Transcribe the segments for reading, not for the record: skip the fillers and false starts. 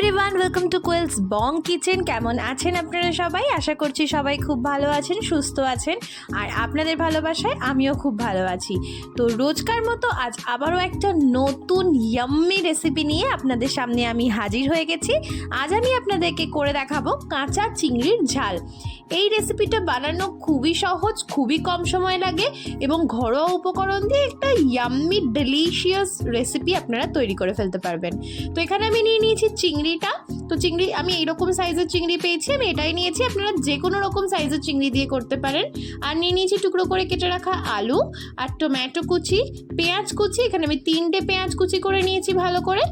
Everyone, welcome to Koyel's Bong kitchen. কেমন আছেন আপনারা সবাই? আশা করছি সবাই খুব ভালো আছেন, সুস্থ আছেন, আর আপনাদের ভালোবাসায় আমিও খুব ভালো আছি। তো রোজকার মতো আজ আবারও একটা নতুন ইয়াম্মি রেসিপি নিয়ে আপনাদের সামনে আমি হাজির হয়ে গেছি। আজ আমি আপনাদেরকে করে দেখাবো কাঁচা চিংড়ির ঝাল। এই রেসিপিটা বানানো খুবই সহজ, খুবই কম সময় লাগে এবং ঘরোয়া উপকরণ দিয়ে একটা ইয়াম্মি ডেলিশিয়াস রেসিপি আপনারা তৈরি করে ফেলতে পারবেন। তো এখানে আমি নিয়ে নিয়েছি চিংড়িটা। তো চিংড়ি আমি এইরকম সাইজের চিংড়ি পেয়েছি, আমি এটাই নিয়েছি। আপনারা যে কোনো রকম সাইজের চিংড়ি দিয়ে করতে পারেন। আর নিয়ে নিয়েছি টুকরো করে কেটে রাখা আলু আর টমেটো কুচি, পেঁয়াজ কুচি। এখানে আমি 3টে পেঁয়াজ কুচি করে নিয়েছি ভালো করে।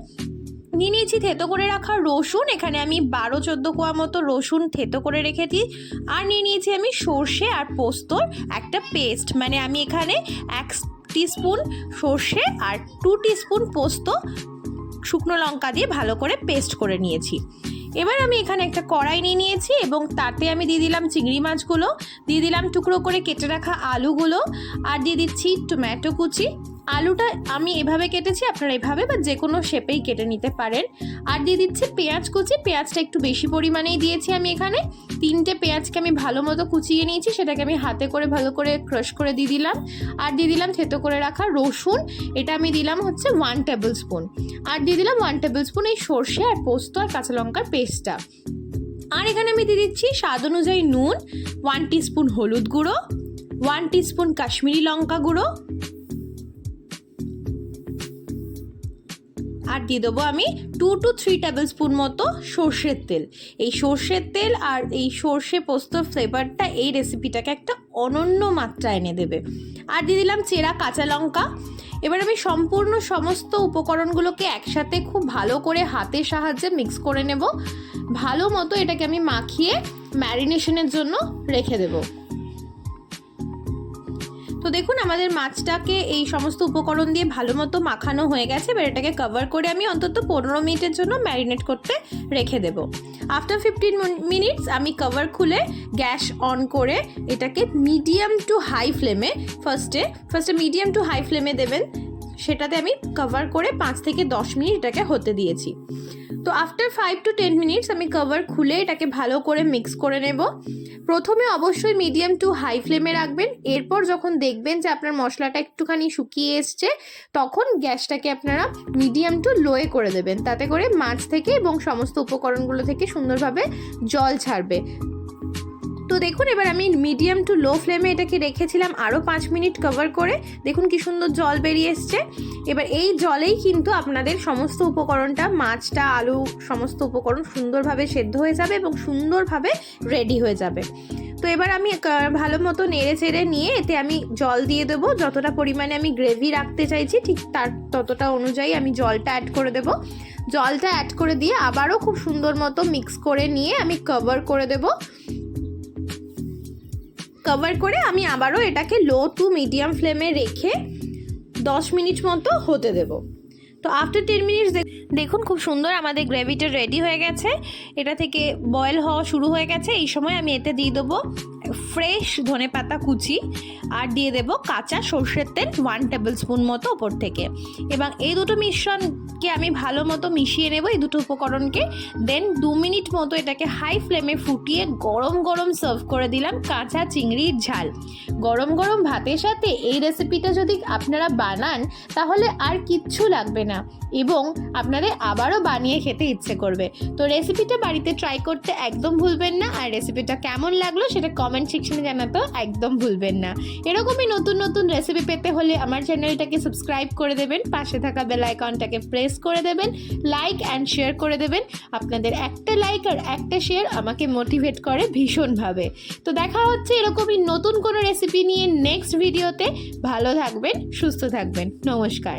নিয়ে নিয়েছি থেতো করে রাখা রসুন, এখানে আমি 12-14 কোয়া মতো রসুন থেতো করে রেখেছি। আর নিয়ে নিয়েছি আমি সর্ষে আর পোস্তর একটা পেস্ট, মানে আমি এখানে 1 টিস্পুন সর্ষে আর 2 টিস্পুন পোস্ত শুকনো লঙ্কা দিয়ে ভালো করে পেস্ট করে নিয়েছি। এবার আমি এখানে একটা কড়াই নিয়ে নিয়েছি এবং তাতে আমি দিয়ে দিলাম চিংড়ি মাছগুলো, দিয়ে দিলাম টুকরো করে কেটে রাখা আলুগুলো, আর দিয়ে দিচ্ছি টমেটো কুচি। আলুটা আমি এভাবে কেটেছি, আপনারা এভাবে বা যে কোনো শেপেই কেটে নিতে পারেন। আর দিয়ে দিচ্ছি পেঁয়াজ কুচি। পেঁয়াজটা একটু বেশি পরিমাণেই দিয়েছি আমি এখানে। 3টে পেঁয়াজকে আমি ভালো মতো কুচিয়ে নিয়েছি, সেটাকে আমি হাতে করে ভালো করে ক্রাশ করে দিয়ে দিলাম। আর দিয়ে দিলাম থেতো করে রাখা রসুন, এটা আমি দিলাম হচ্ছে 1 টেবিল স্পুন। আর দিয়ে দিলাম 1 টেবিল স্পুন এই সর্ষে আর পোস্ত আর কাঁচা লঙ্কার পেস্টটা। আর এখানে আমি দিয়ে দিচ্ছি স্বাদ অনুযায়ী নুন, 1 টিস্পুন হলুদ গুঁড়ো, 1 টিস্পুন কাশ্মীরি লঙ্কা গুঁড়ো, আর দিয়ে দেবো আমি 2 to 3 টেবিল স্পুন মতো সর্ষের তেল। এই সর্ষের তেল আর এই সর্ষে পোস্তর ফ্লেভারটা এই রেসিপিটাকে একটা অনন্য মাত্রা এনে দেবে। আর দিয়ে দিলাম চেরা কাঁচা লঙ্কা। এবার আমি সম্পূর্ণ সমস্ত উপকরণগুলোকে একসাথে খুব ভালো করে হাতের সাহায্যে মিক্স করে নেব। ভালো মতো এটাকে আমি মাখিয়ে ম্যারিনেশনের জন্য রেখে দেবো। তো দেখুন আমাদের মাছটাকে এই সমস্ত উপকরণ দিয়ে ভালো মতো মাখানো হয়ে গেছে। এবার এটাকে কভার করে আমি অন্তত 15 মিনিটের জন্য ম্যারিনেট করতে রেখে দেব। আফটার 15 মিনিটস আমি কভার খুলে গ্যাস অন করে এটাকে মিডিয়াম টু হাই ফ্লেমে ফার্স্টে মিডিয়াম টু হাই ফ্লেমে দেবেন। সেটাতে আমি কভার করে 5 থেকে 10 মিনিট এটাকে হতে দিয়েছি। তো আফটার 5 to 10 মিনিটস আমি কভার খুলে এটাকে ভালো করে মিক্স করে নেব। প্রথমে অবশ্যই মিডিয়াম টু হাই ফ্লেমে রাখবেন। এরপর যখন দেখবেন যে আপনার মশলাটা একটুখানি শুকিয়ে এসছে, তখন গ্যাসটাকে আপনারা মিডিয়াম টু লোয়ে করে দেবেন। তাতে করে মাছ থেকে এবং সমস্ত উপকরণগুলো থেকে সুন্দরভাবে জল ছাড়বে। তো দেখুন এবার আমি মিডিয়াম টু লো ফ্লেমে এটাকে রেখেছিলাম আরও 5 মিনিট কভার করে। দেখুন কি সুন্দর জল বেরিয়ে এসছে। এবার এই জলেই কিন্তু আপনাদের সমস্ত উপকরণটা, মাছটা, আলু, সমস্ত উপকরণ সুন্দরভাবে সেদ্ধ হয়ে যাবে এবং সুন্দরভাবে রেডি হয়ে যাবে। তো এবার আমি ভালো মতো নেড়ে চেড়ে নিয়ে এতে আমি জল দিয়ে দেবো। যতটা পরিমাণে আমি গ্রেভি রাখতে চাইছি ঠিক তার ততটা অনুযায়ী আমি জলটা অ্যাড করে দেবো। জলটা অ্যাড করে দিয়ে আবারও খুব সুন্দর মতো মিক্স করে নিয়ে আমি কভার করে দেবো। কভার করে আমি আবারও এটাকে লো টু মিডিয়াম ফ্লেমে রেখে 10 মিনিট মতো হতে দেব। তো আফটার 10 মিনিটস দেখুন খুব সুন্দর আমাদের গ্রেভিটা রেডি হয়ে গেছে। এটা থেকে বয়েল হওয়া শুরু হয়ে গেছে। এই সময় আমি এতে দিয়ে দেবো ফ্রেশ ধনেপাতা কুচি আর দিয়ে দেবো কাঁচা সর্ষের তেল 1 টেবিল স্পুন মতো ওপর থেকে। এবং এই দুটো মিশ্রণকে আমি ভালো মতো মিশিয়ে নেব, এই দুটো উপকরণকে। দেন 2 মিনিট মতো এটাকে হাই ফ্লেমে ফুটিয়ে গরম গরম সার্ভ করে দিলাম কাঁচা চিংড়ির ঝাল। গরম গরম ভাতের সাথে এই রেসিপিটা যদি আপনারা বানান তাহলে আর কিচ্ছু লাগবে না এবং আপনাদের আবারও বানিয়ে খেতে ইচ্ছে করবে। তো রেসিপিটা বাড়িতে ট্রাই করতে একদম ভুলবেন না। আর রেসিপিটা কেমন লাগলো সেটা কমেন্ট সেকশনে জানাতেও একদম ভুলবেন না। এরকমই নতুন নতুন রেসিপি পেতে হলে আমার চ্যানেলটাকে সাবস্ক্রাইব করে দেবেন, পাশে থাকা বেল আইকনটাকে প্রেস করে দেবেন, লাইক অ্যান্ড শেয়ার করে দেবেন। আপনাদের একটা লাইক আর একটা শেয়ার আমাকে মোটিভেট করে ভীষণভাবে। তো দেখা হচ্ছে এরকমই নতুন কোনো রেসিপি নিয়ে নেক্সট ভিডিওতে। ভালো থাকবেন, সুস্থ থাকবেন, নমস্কার।